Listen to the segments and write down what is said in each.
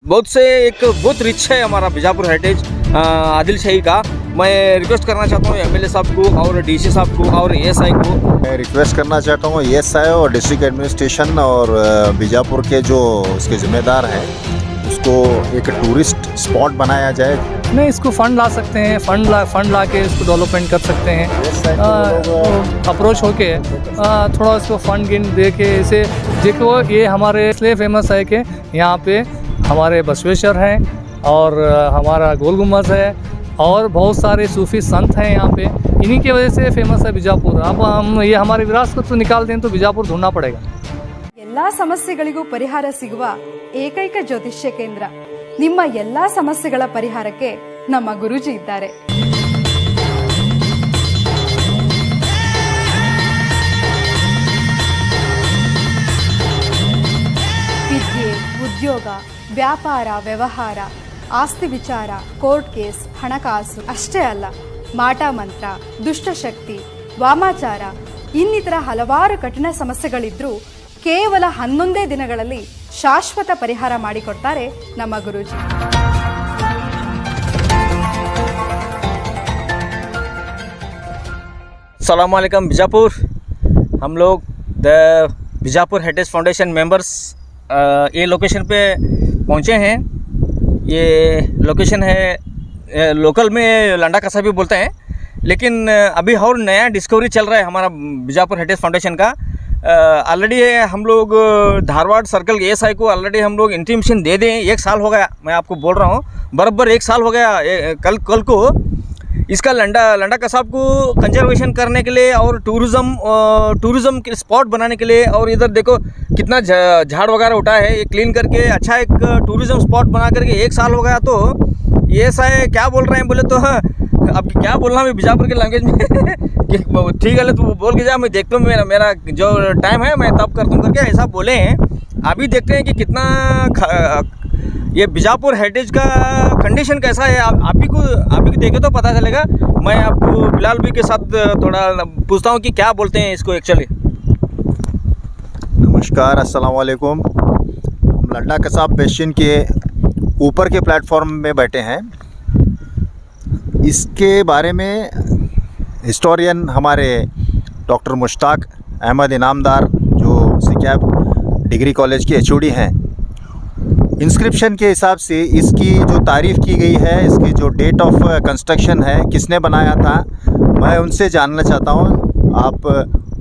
बहुत से एक बहुत रिच है हमारा बीजापुर हेरिटेज आदिल शाही का। मैं रिक्वेस्ट करना चाहता हूँ एमएलए साहब को और डीसी साहब को और एएसआई को। मैं रिक्वेस्ट करना चाहता हूँ एएसआई और डिस्ट्रिक्ट एडमिनिस्ट्रेशन और बीजापुर के जो उसके जिम्मेदार हैं उसको एक टूरिस्ट स्पॉट बनाया जाए। नहीं, इसको फंड ला सकते हैं, फंड ला के इसको डेवलपमेंट कर सकते हैं। अप्रोच होके थोड़ा इसको फंड गिन दे के इसे देखो। ये हमारे इसलिए फेमस है कि यहाँ पे हमारे बसवेश्वर हैं और हमारा गोल गुम्बद है और बहुत सारे सूफी संत हैं यहाँ पे। इन्हीं की वजह से फेमस है बीजापुर। अब हम ये हमारी विरासत को निकाल दें तो बीजापुर ढूंढना पड़ेगा। ಎಲ್ಲಾ ಸಮಸ್ಯೆಗಳಿಗೂ ಪರಿಹಾರ ಸಿಗುವ ಏಕೈಕ ಜ್ಯೋತಿಷ್ಯ ಕೇಂದ್ರ. ನಿಮ್ಮ ಎಲ್ಲಾ ಸಮಸ್ಯೆಗಳ ಪರಿಹಾರಕ್ಕೆ ನಮ್ಮ ಗುರೂಜಿ ಇದ್ದಾರೆ. ವಿದ್ಯೆ, ಉದ್ಯೋಗ, ವ್ಯಾಪಾರ, ವ್ಯವಹಾರ, ಆಸ್ತಿ ವಿಚಾರ, ಕೋರ್ಟ್ ಕೇಸ್, ಹಣಕಾಸು ಅಷ್ಟೇ ಅಲ್ಲ, ಮಾಟ ಮಂತ್ರ, ದುಷ್ಟಶಕ್ತಿ, ವಾಮಾಚಾರ ಇನ್ನಿತರ ಹಲವಾರು ಕಠಿಣ ಸಮಸ್ಯೆಗಳಿದ್ರೂ ಕೇವಲ 11 ದಿನಗಳಲ್ಲಿ ಶಾಶ್ವತ ಪರಿಹಾರ ಮಾಡಿಕೊಡ್ತಾರೆ ನಮ್ಮ ಗುರೂಜಿ. अस्सलाम वालेकुम बीजापुर। हम लोग the Bijapur heritage foundation members ये लोकेशन पे पहुँचे हैं। ये लोकेशन है लोकल में लंडा कसा भी बोलते हैं, लेकिन अभी और नया डिस्कवरी चल रहा है हमारा बीजापुर हेरिटेज फाउंडेशन का। ऑलरेडी हम लोग धारवाड़ सर्कल एएसआई को ऑलरेडी हम लोग इंटीमेशन दे दें। 1 साल हो गया, मैं आपको बोल रहा हूँ, बराबर 1 साल हो गया। कल को इसका लंडा कसाब को कंजर्वेशन करने के लिए और टूरिज़्म के स्पॉट बनाने के लिए, और इधर देखो कितना झाड़ वगैरह उठा है, ये क्लीन करके अच्छा एक टूरिज़्म स्पॉट बना करके 1 साल हो गया। तो एएसआई क्या बोल रहे हैं बोले तो अब क्या बोलना मैं बीजापुर के लैंग्वेज में कि ठीक है तो बोल के जा, मैं देखता हूँ, मेरा जो टाइम है मैं तब करता हूँ करके ऐसा बोले हैं। अभी देखते हैं कि कितना ये बीजापुर हेरिटेज का कंडीशन कैसा है। आप ही को देखे तो पता चलेगा। मैं आपको बिलाल भी के साथ थोड़ा पूछता हूँ कि क्या बोलते हैं इसको एक्चुअली। नमस्कार, अस्सलाम वालेकुम। हम लंडा कसाब बेसिन के ऊपर के प्लेटफॉर्म में बैठे हैं। इसके बारे में हिस्टोरियन हमारे डॉक्टर मुश्ताक अहमद इनामदार जो सिक्याब डिग्री कॉलेज के एचओडी हैं, इंस्क्रिप्शन के हिसाब से इसकी जो तारीफ़ की गई है, इसकी जो डेट ऑफ कंस्ट्रक्शन है, किसने बनाया था, मैं उनसे जानना चाहता हूँ। आप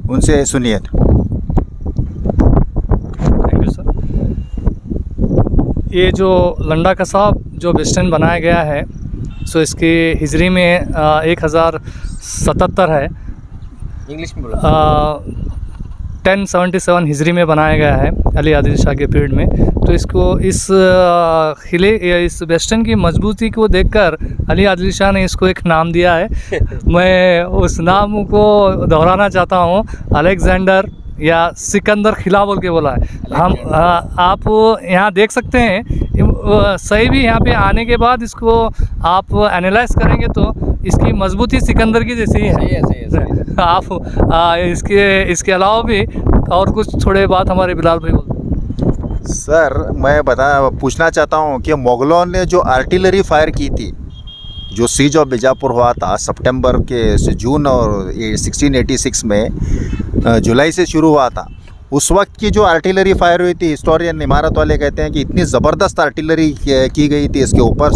उनसे सुनिए। Thank you sir. ये जो लंडा कसाब जो बेस्टन बनाया गया है, सो इसकी हिजरी में 1077 है। इंग्लिश में बोला 1077 हिजरी में बनाया गया है अली आदिल शाह के पीरियड में। तो इसको इस किले इस वेस्टर्न की मजबूती को देखकर अली आदिल शाह ने इसको एक नाम दिया है। मैं उस नाम को दोहराना चाहता हूँ, अलेक्जेंडर या सिकंदर किला बोल के बोला है। हम आप यहाँ देख सकते हैं, सही भी यहाँ पे आने के बाद इसको आप एनालाइज करेंगे तो इसकी मजबूती सिकंदर की जैसी ही है। सही है। आप इसके अलावा भी और कुछ थोड़े बात हमारे बिलाल भाई बोलते। सर, मैं पूछना चाहता हूँ कि मुग़लों ने जो आर्टिलरी फायर की थी, जो सीज ऑफ बीजापुर हुआ था सितंबर के जून और 1686 में जुलाई से शुरू हुआ था, उस वक्त की जो आर्टिलरी फायर हुई थी, हिस्टोरियन इमारत वाले कहते हैं कि इतनी ज़बरदस्त आर्टिलरी की गई थी इसके ऊपर।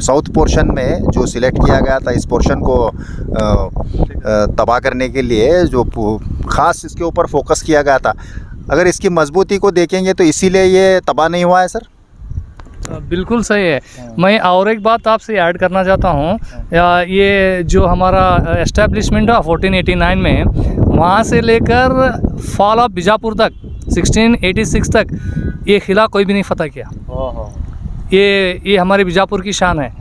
साउथ पोर्शन में जो सिलेक्ट किया गया था इस पोर्शन को तबाह करने के लिए, जो ख़ास इसके ऊपर फोकस किया गया था। अगर इसकी मजबूती को देखेंगे तो इसीलिए ये तबाह नहीं हुआ है सर। बिल्कुल सही है। मैं और एक बात आपसे ऐड करना चाहता हूँ। ये जो हमारा एस्टेब्लिशमेंट हुआ 1489 में, वहाँ से लेकर फॉल ऑफ बीजापुर तक 1686 तक ये किला कोई भी नहीं फतह किया। ये हमारे बीजापुर की शान है।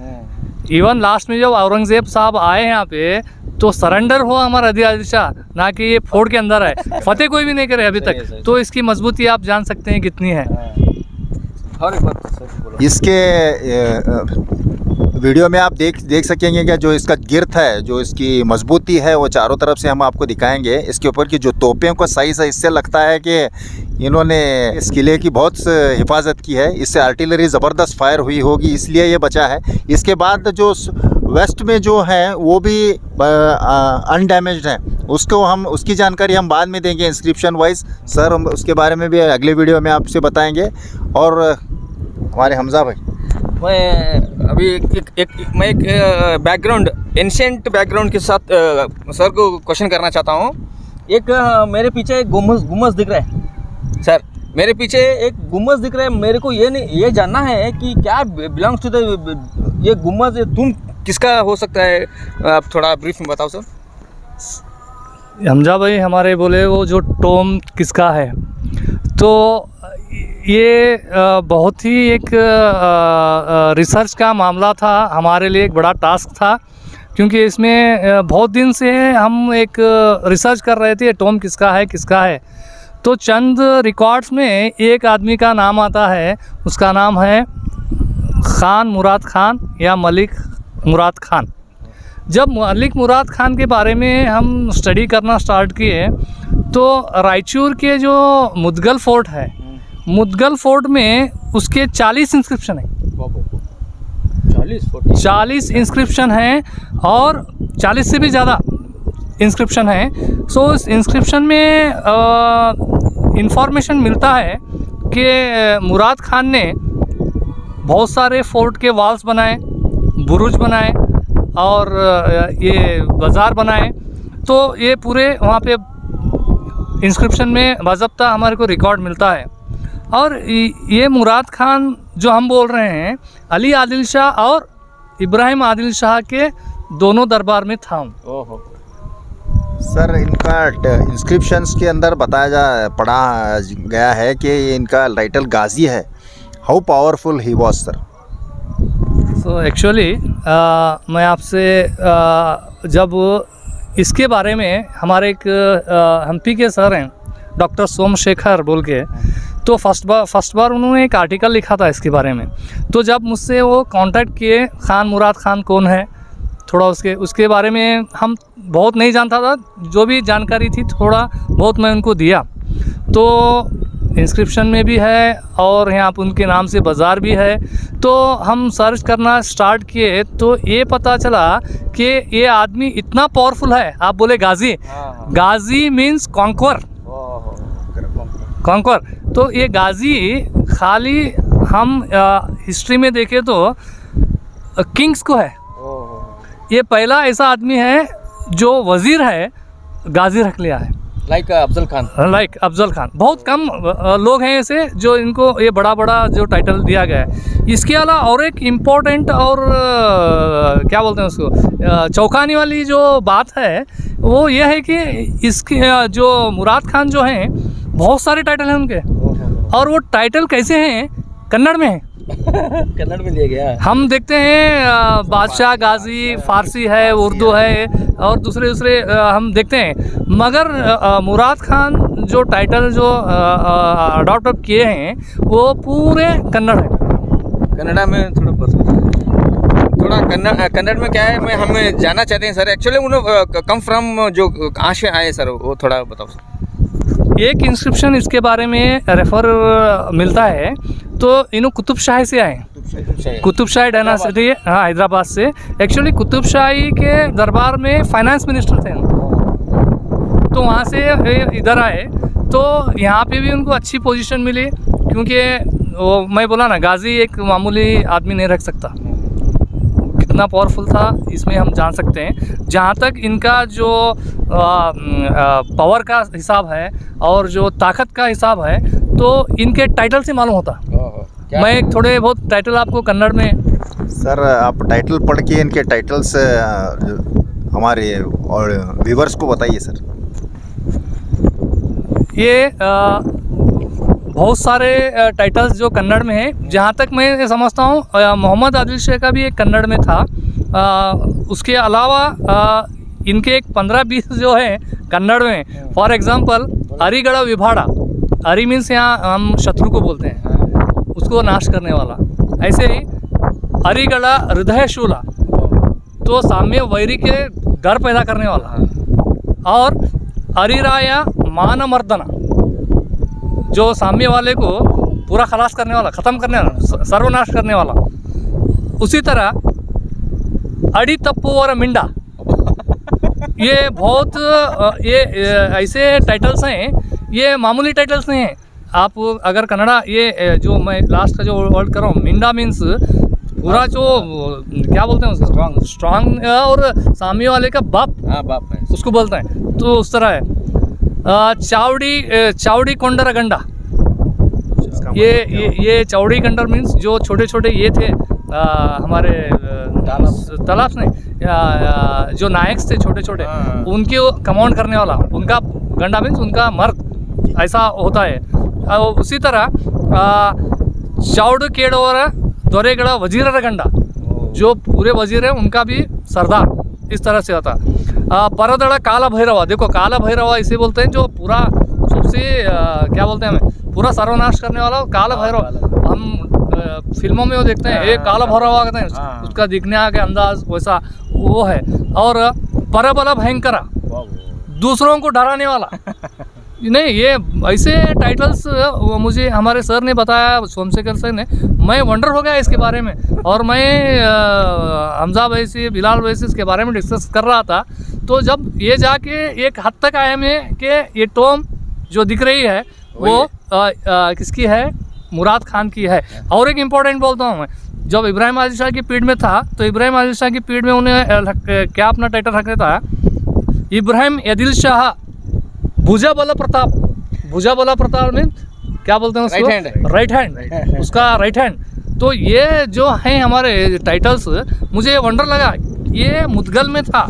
इवन लास्ट में जब औरंगज़ेब साहब आए यहाँ पे तो सरेंडर हुआ हमारा आदिल शाह, ना कि ये फोर्ट के अंदर है, फतेह कोई भी नहीं करे अभी तक। तो इसकी मजबूती आप जान सकते हैं कितनी है। इसके वीडियो में आप देख सकेंगे कि जो इसका गिर्थ है, जो इसकी मजबूती है, वो चारों तरफ से हम आपको दिखाएंगे। इसके ऊपर की जो तोपें का साइज़ है, इससे लगता है कि इन्होंने इस किले की बहुत हिफाजत की है। इससे आर्टिलरी ज़बरदस्त फायर हुई होगी, इसलिए ये बचा है। इसके बाद जो वेस्ट में जो है वो भी अनडैमेज्ड है, उसकी जानकारी हम बाद में देंगे इंस्क्रिप्शन वाइज। सर हम उसके बारे में भी अगले वीडियो में आपसे बताएंगे। और हमारे हमज़ा भाई, मैं अभी एक बैकग्राउंड, एंशिएंट बैकग्राउंड के साथ सर को क्वेश्चन करना चाहता हूँ। एक मेरे पीछे एक गुम्बज दिख रहा है सर, मेरे पीछे एक गुम्बज दिख रहा है। मेरे को ये जानना है कि क्या बिलोंग्स टू द ये गुम्बज, तुम किसका हो सकता है? आप थोड़ा ब्रीफ में बताओ सर। हमजा भाई हमारे बोले वो जो टोम किसका है, तो ये बहुत ही एक रिसर्च का मामला था, हमारे लिए एक बड़ा टास्क था, क्योंकि इसमें बहुत दिन से हम एक रिसर्च कर रहे थे टोम किसका है। तो चंद रिकॉर्ड्स में एक आदमी का नाम आता है, उसका नाम है खान मुराद खान या मलिक मुराद खान। जब मलिक मुराद खान के बारे में हम स्टडी करना स्टार्ट किए तो रायचूर के जो मुदगल फोर्ट है, मुदगल फोर्ट में उसके 40 इंस्क्रिप्शन है। 40 इंस्क्रिप्शन हैं और 40 से भी ज़्यादा इंस्क्रिप्शन है। सो इस इंस्क्रिप्शन में इंफॉर्मेशन मिलता है कि मुराद खान ने बहुत सारे फोर्ट के वॉल्स बनाए, बुरुज बनाए और ये बाज़ार बनाए। तो ये पूरे वहाँ पे इंस्क्रिप्शन में बाज़ाब्ता हमारे को रिकॉर्ड मिलता है। और ये मुराद खान जो हम बोल रहे हैं, अली आदिल शाह और इब्राहिम आदिल शाह के दोनों दरबार में था। ओहो सर इनका इंस्क्रिप्शंस के अंदर पढ़ा गया है कि इनका टाइटल गाजी है। How powerful he was sir? So actually मैं आपसे जब इसके बारे में हमारे एक हम्पी के सर हैं डॉक्टर सोमशेखर बोल के, तो फर्स्ट बार उन्होंने एक आर्टिकल लिखा था इसके बारे में। तो जब मुझसे वो कांटेक्ट किए, खान मुराद खान कौन है, थोड़ा उसके बारे में हम बहुत नहीं जानता था, जो भी जानकारी थी थोड़ा बहुत मैं उनको दिया। तो इंस्क्रिप्शन में भी है और यहाँ पर उनके नाम से बाज़ार भी है। तो हम सर्च करना स्टार्ट किए तो ये पता चला कि ये आदमी इतना पावरफुल है। आप बोले गाजी, गाजी मीन्स कॉन्क्वर। तो ये गाजी खाली हम हिस्ट्री में देखें तो किंग्स को है। ये पहला ऐसा आदमी है जो वज़ीर है गाजी रख लिया है। लाइक अफजल खान बहुत कम लोग हैं ऐसे जो इनको ये बड़ा जो टाइटल दिया गया है। इसके अलावा और एक इम्पोर्टेंट और क्या बोलते हैं उसको, चौंकाने वाली जो बात है वो ये है कि इसके जो मुराद खान जो हैं बहुत सारे टाइटल हैं उनके, और वो टाइटल कैसे हैं, कन्नड़ में है। कन्नड़ में दिया गया है। हम देखते हैं बादशाह गाजी फारसी है, उर्दू है और दूसरे हम देखते हैं, मगर मुराद खान जो टाइटल जो अडॉप्ट किए हैं वो पूरे कन्नड़ है। कन्नड़ा में थोड़ा कन्नड़ में क्या है, हमें जानना चाहते हैं सर। एक्चुअली उन्होंने कम फ्रॉम जो कहाँ से आए सर, वो थोड़ा बताओ सर। एक इंस्क्रिप्शन इसके बारे में रेफर मिलता है तो इन्हों कुतुब शाही से आए, कुतुब शाही डायनासिटी, हाँ हैदराबाद से। एक्चुअली कुतुब शाही के दरबार में फाइनेंस मिनिस्टर थे, तो वहाँ से इधर आए। तो यहाँ पे भी उनको अच्छी पोजीशन मिली, क्योंकि वो मैं बोला ना, गाजी एक मामूली आदमी नहीं रख सकता। कितना पावरफुल था इसमें हम जान सकते हैं। जहाँ तक इनका जो पावर का हिसाब है और जो ताकत का हिसाब है तो इनके टाइटल से मालूम होता। मैं एक थोड़े बहुत टाइटल आपको कन्नड़ में सर आप टाइटल पढ़ के इनके टाइटल्स हमारे और व्यूवर्स को बताइए सर। ये बहुत सारे टाइटल्स जो कन्नड़ में हैं, जहाँ तक मैं समझता हूँ मोहम्मद आदिल शाह का भी एक कन्नड़ में था। उसके अलावा इनके एक 15-20 जो है कन्नड़ में। फॉर एग्जांपल अरीगढ़ विभाड़ा, अरी मीन्स यहाँ हम शत्रु को बोलते हैं, उसको नाश करने वाला। ऐसे ही अरीगढ़ हृदय शूला, तो साम्य वैरी के डर पैदा करने वाला। और अरिराया मानमर्दना, जो सामने वाले को पूरा खलास करने वाला, ख़त्म करने वाला, सर्वनाश करने वाला। उसी तरह अड़ी तप्पू और मिंडा, ये बहुत ये ऐसे टाइटल्स हैं, ये मामूली टाइटल्स नहीं हैं। आप अगर कन्नड़ा ये जो मैं लास्ट का जो वर्ड कर रहा हूँ, मिंडा मीन्स पूरा जो क्या बोलते हैं उसको, स्ट्रांग और सामने वाले का बाप, हाँ बाप है। उसको बोलते हैं। तो उस तरह है। चावड़ी कोंडरा गंडा, ये चावड़ी कंडर मीन्स जो छोटे छोटे ये थे हमारे तालाब में जो नायक्स थे छोटे छोटे, उनके कमांड करने वाला, उनका गंडा मीन्स उनका मर्द, ऐसा होता है। और उसी तरह चावड़ केड़ोरा दोरेगड़ा वजीर गंडा, जो पूरे वजीर हैं उनका भी सरदार, इस तरह से होता। परदड़ा काला भैरवा, देखो काला भैरवा इसे बोलते हैं जो पूरा सबसे क्या बोलते हैं हमें, पूरा सर्वनाश करने वाला काला भैरव। हम फिल्मों में वो देखते हैं, एक काला भैरवा कहते हैं, उसका दिखने के अंदाज वैसा वो है। और परबला भयंकरा, दूसरों को डराने वाला। नहीं, ये ऐसे टाइटल्स मुझे हमारे सर ने बताया, सोमशेखर सर ने, मैं वंडर हो गया इसके बारे में। और मैं हमजा भाई से, बिलाल भाई से इसके बारे में डिस्कस कर रहा था। तो जब ये जाके एक हद तक आया मैं कि ये टॉम जो दिख रही है वो किसकी है, मुराद खान की है। और एक इम्पोर्टेंट बोलता हूँ मैं, जब इब्राहिम आदिल शाह की पीढ़ में था तो इब्राहिम आदिल शाह की पीढ़ में उन्हें क्या अपना टाइटल रखा था, इब्राहिम आदिल शाह भुजाबला प्रताप। भुजाबला प्रताप में क्या बोलते हैं उसको, राइट हैंड, उसका राइट हैंड। तो ये जो हैं हमारे टाइटल्स, मुझे वंडर लगा ये मुदगल में था।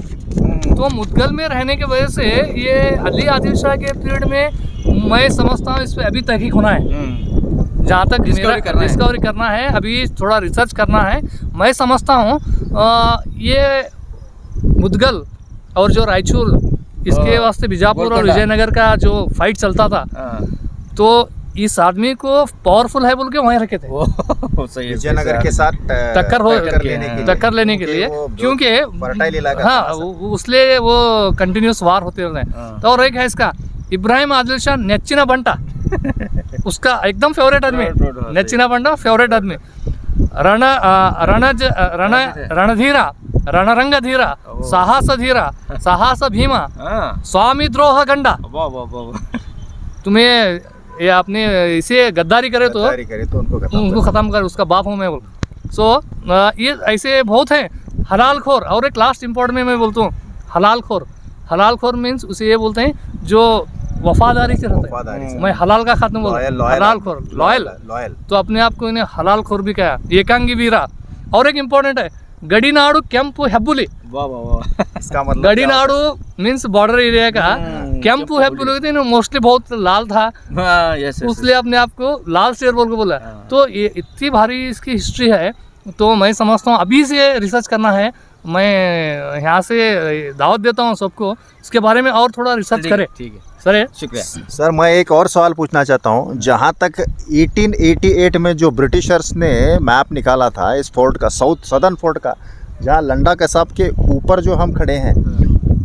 तो मुदगल में रहने की वजह से ये अली आदिल शाह के पीरियड में मैं समझता हूँ इस पर अभी तहकीक होना है, जहाँ तक डिस्कवरी करना है, अभी थोड़ा रिसर्च करना है। मैं समझता हूँ ये मुदगल और जो रायचूर, इसके वास्ते बीजापुर और विजयनगर का जो फाइट चलता था, तो इस आदमी को पावरफुल है बोल के वहीं रखे थे, विजयनगर के साथ टक्कर लेने के लिए, क्योंकि फर्टाइल इलाका, हाँ उसलिए वो कंटिन्यूस वार होते हैं। तो और एक है इसका इब्राहिम आदिल शाह नेच्चिना बंटा, उसका एकदम फेवरेट आदमी, नेच्चिना बंटा फेवरेट आदमी। रणधीरा, रणरंगधीरा, साहसधीरा, साहस भीमा, स्वामी द्रोह गंडा। तुम्हें ये आपने इसे गद्दारी करे तो उनको ख़त्म कर, उसका बाप हूँ मैं बोल। सो ये ऐसे बहुत हैं। हलाल खोर, और एक लास्ट इम्पोर्टेंट में मैं बोलता हूँ हलाल खोर। हलाल खोर मीन्स उसे ये बोलते हैं जो वफादारी से रहता है। मैं हलाल का खात्मा बोलता हूँ, हलाल खोर, लॉयल। तो अपने आप को इन्हें हलाल खोर भी कहा। एकांगी वीरा। और एक इम्पोर्टेंट है गडीनाडु कैंपु हेब्बुली। गडीनाडु मीन्स बॉर्डर एरिया का, कैंपु हेब्बुली मोस्टली बहुत लाल था, इसलिए अपने आप को लाल शेर बोल के बोला। तो ये इतनी भारी इसकी हिस्ट्री है, तो मैं समझता हूँ अभी से रिसर्च करना है। मैं यहाँ से दावत देता हूँ सबको इसके बारे में और थोड़ा रिसर्च करें। ठीक है सर, शुक्रिया सर। मैं एक और सवाल पूछना चाहता हूँ। जहाँ तक 1888 में जो ब्रिटिशर्स ने मैप निकाला था इस फोर्ट का, सदर्न फोर्ट का, जहाँ लंडा कसाब के ऊपर जो हम खड़े हैं,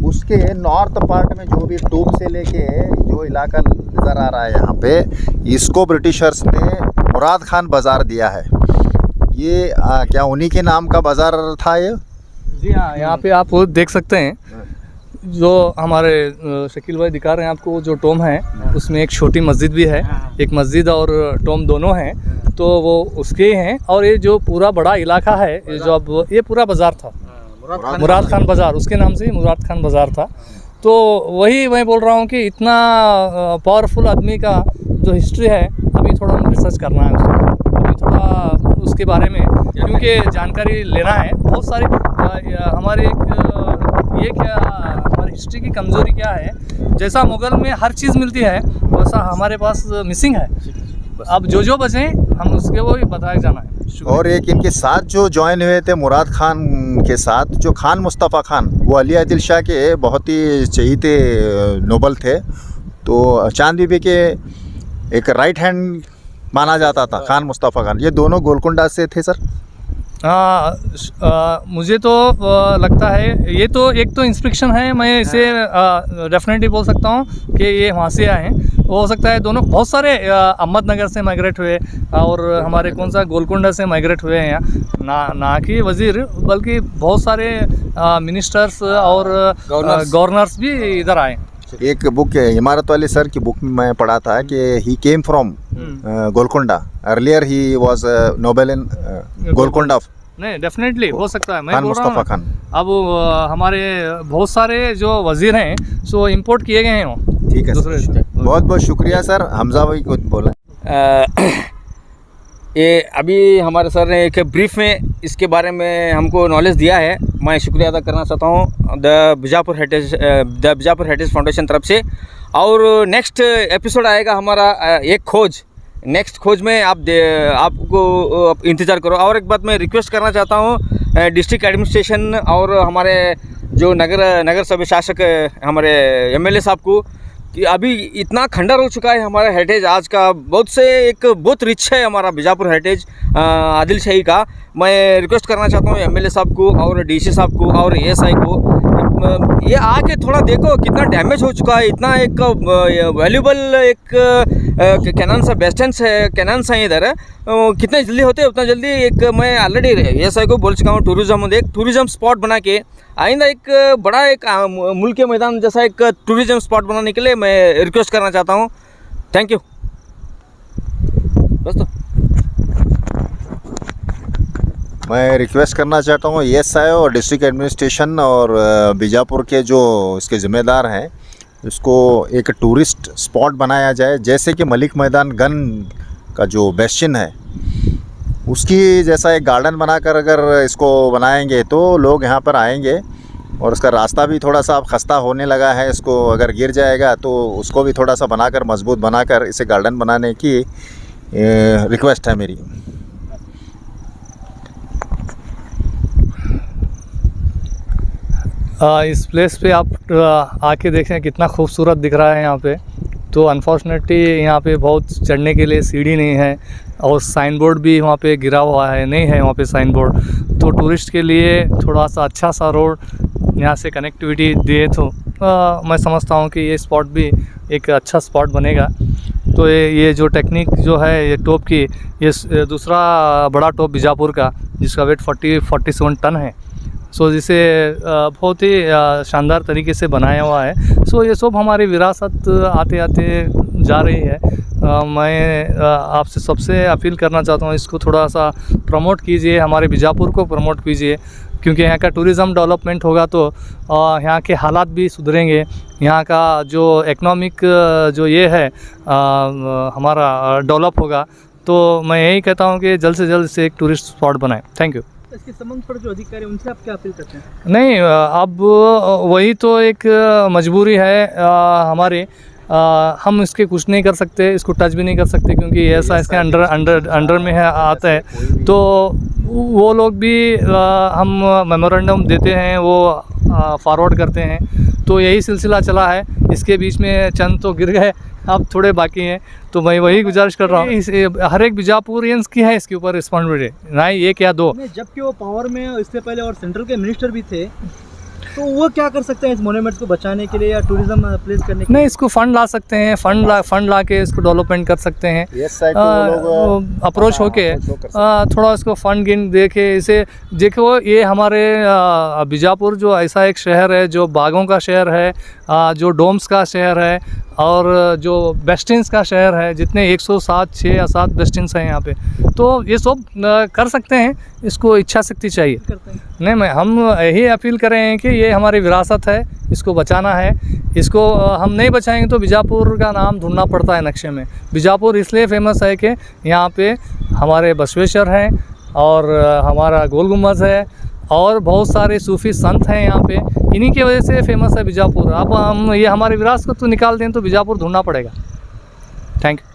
उसके नॉर्थ पार्ट में जो भी टूब से लेके जो इलाका नज़र आ रहा है यहाँ पे, इसको ब्रिटिशर्स ने मुराद खान बाज़ार दिया है। ये क्या उन्हीं के नाम का बाज़ार था ये? जी हाँ, यहाँ पे आप देख सकते हैं जो हमारे शकील भाई दिखा रहे हैं आपको, जो टोम है उसमें एक छोटी मस्जिद भी है, एक मस्जिद और टोम दोनों हैं, तो वो उसके हैं। और ये जो पूरा बड़ा इलाका है, ये जो अब ये पूरा बाज़ार था, मुराद खान बाज़ार, उसके नाम से ही मुराद खान बाज़ार था। तो वही मैं बोल रहा हूँ कि इतना पावरफुल आदमी का जो हिस्ट्री है, अभी थोड़ा रिसर्च करना है उसको, अभी थोड़ा उसके बारे में, क्योंकि जानकारी लेना है। बहुत सारी हमारे ये क्या हमारी हिस्ट्री की कमज़ोरी क्या है, जैसा मुग़ल में हर चीज़ मिलती है वैसा हमारे पास मिसिंग है। अब जो बचे हम उसके वो ही बताया जाना है। और एक इनके साथ जो ज्वाइन हुए थे मुराद खान के साथ, जो खान मुस्तफ़ा खान, वो अली आदिल शाह के बहुत ही चहीते नोबल थे। तो चांद बीबी के एक राइट हैंड माना जाता था खान मुस्तफ़ा खान। ये दोनों गोलकुंडा से थे सर? मुझे तो लगता है ये तो एक तो इंस्पेक्शन है, मैं इसे डेफिनेटली बोल सकता हूँ कि ये वहाँ से आए हैं। हो सकता है दोनों बहुत सारे अहमदनगर से माइग्रेट हुए और हमारे कौन सा गोलकोंडा से माइग्रेट हुए हैं यहाँ, ना कि वज़ीर बल्कि बहुत सारे मिनिस्टर्स और गवर्नर्स भी इधर आए। एक बुक इमारत वाले सर की बुक में मैं पढ़ा था कि he came from Golconda, earlier he was noble in Golconda. नहीं डेफिनेटली हो सकता है, मैं खान बोल रहा मुस्तफ़ा हूँ खान। अब हमारे बहुत सारे जो वज़ीर हैं सो इंपोर्ट किए गए हैं वो। ठीक है दूसरे सर, से। बहुत बहुत शुक्रिया सर। हमजा भाई कुछ बोला। ये अभी हमारे सर ने एक ब्रीफ में इसके बारे में हमको नॉलेज दिया है, मैं शुक्रिया अदा करना चाहता हूँ द बीजापुर हेरिटेज फाउंडेशन तरफ से। और नेक्स्ट एपिसोड आएगा हमारा एक खोज, नेक्स्ट खोज में आपको इंतज़ार करो। और एक बात मैं रिक्वेस्ट करना चाहता हूँ डिस्ट्रिक्ट एडमिनिस्ट्रेशन और हमारे जो नगर सभा शासक हमारे एमएलए साहब को कि अभी इतना खंडर हो चुका है हमारा हेरिटेज आज का, बहुत रिच है हमारा बीजापुर हेरिटेज आदिल शाही का। मैं रिक्वेस्ट करना चाहता हूँ एमएलए साहब को और डीसी साहब को और एएसआई को, ये आके थोड़ा देखो कितना डैमेज हो चुका है। इतना एक वैल्यूबल एक कैनान्स बेस्टेंस है, कैनान्स हैं इधर, कितने जल्दी होते हैं उतना जल्दी एक मैं ऑलरेडी एएसआई को बोल चुका हूँ टूरिज़्म स्पॉट बना के आइंदा एक बड़ा एक मुल्क के मैदान जैसा एक टूरिज़्म स्पॉट बनाने के लिए मैं रिक्वेस्ट करना चाहता हूँ। थैंक यू दोस्तों। मैं रिक्वेस्ट करना चाहता हूँ एएसआई और डिस्ट्रिक्ट एडमिनिस्ट्रेशन और बीजापुर के जो इसके ज़िम्मेदार हैं, इसको एक टूरिस्ट स्पॉट बनाया जाए। जैसे कि मलिक मैदान गन का जो बेस्टिन है उसकी जैसा एक गार्डन बनाकर अगर इसको बनाएंगे तो लोग यहाँ पर आएंगे। और उसका रास्ता भी थोड़ा सा अब खस्ता होने लगा है, इसको अगर गिर जाएगा तो उसको भी थोड़ा सा बनाकर मजबूत बनाकर इसे गार्डन बनाने की रिक्वेस्ट है मेरी। इस प्लेस पे आप आके देखें कितना खूबसूरत दिख रहा है यहाँ पे। तो अनफॉर्चुनेटली यहाँ पे बहुत चढ़ने के लिए सीढ़ी नहीं है और साइन बोर्ड भी वहाँ पे गिरा हुआ है, नहीं है वहाँ पे साइन बोर्ड। तो टूरिस्ट के लिए थोड़ा सा अच्छा सा रोड यहाँ से कनेक्टिविटी दिए तो मैं समझता हूँ कि ये स्पॉट भी एक अच्छा स्पॉट बनेगा। तो ये जो टेक्निक जो है ये टॉप की, ये दूसरा बड़ा टॉप बीजापुर का जिसका वेट 47 टन है। सो जिसे बहुत ही शानदार तरीके से बनाया हुआ है। सो ये सब हमारी विरासत आते आते जा रही है। मैं आपसे सबसे अपील करना चाहता हूँ इसको थोड़ा सा प्रमोट कीजिए, हमारे बीजापुर को प्रमोट कीजिए, क्योंकि यहाँ का टूरिज़्म डेवलपमेंट होगा तो यहाँ के हालात भी सुधरेंगे। यहाँ का जो इकोनॉमिक जो ये है हमारा डेवलप होगा। तो मैं यही कहता हूँ कि जल्द से जल्द से एक टूरिस्ट स्पॉट बनाएं। Thank you. इसके संबंध पर जो अधिकारी हैं उनसे आप क्या अपील करते हैं? नहीं, अब वही तो एक मजबूरी है हमारी। हम इसके कुछ नहीं कर सकते, इसको टच भी नहीं कर सकते क्योंकि ऐसा इसके अंडर में है आता है। तो वो लोग भी हम मेमोरेंडम देते हैं, वो फॉरवर्ड करते हैं। तो यही सिलसिला चला है। इसके बीच में चंद तो गिर गए, अब थोड़े बाकी हैं। तो मैं वही गुजारिश कर रहा हूँ, हर एक बीजापुरियंस की है इसके ऊपर रिस्पॉन्सिबिलिटी, ना एक या दो। जबकि वो पावर में इससे पहले और सेंट्रल के मिनिस्टर भी थे, तो वो क्या कर सकते हैं इस मोन्यूमेंट्स को बचाने के लिए या टूरिज्म प्लेस करने के लिए? नहीं, इसको फंड ला सकते हैं, फंड ला के इसको डेवलपमेंट कर सकते हैं। अप्रोच होके थोड़ा इसको फंड गिन दे के इसे देखो। ये हमारे बीजापुर जो ऐसा एक शहर है जो बागों का शहर है, जो डोम्स का शहर है और जो बेस्टिन्स का शहर है, जितने 106 या 7 बेस्टिन्स हैं यहाँ पे। तो ये सब कर सकते हैं, इसको इच्छा शक्ति चाहिए। नहीं, हम यही अपील कर रहे हैं कि ये हमारी विरासत है, इसको बचाना है। इसको हम नहीं बचाएंगे तो बीजापुर का नाम ढूंढना पड़ता है नक्शे में। बीजापुर इसलिए फेमस है कि यहाँ पे हमारे बसवेश्वर हैं और हमारा गोल गुम्बद है और बहुत सारे सूफी संत हैं यहाँ पे। इन्हीं की वजह से फेमस है बीजापुर। अब हम ये हमारी विरासत को तो निकाल दें तो बीजापुर ढूंढना पड़ेगा। Thank you.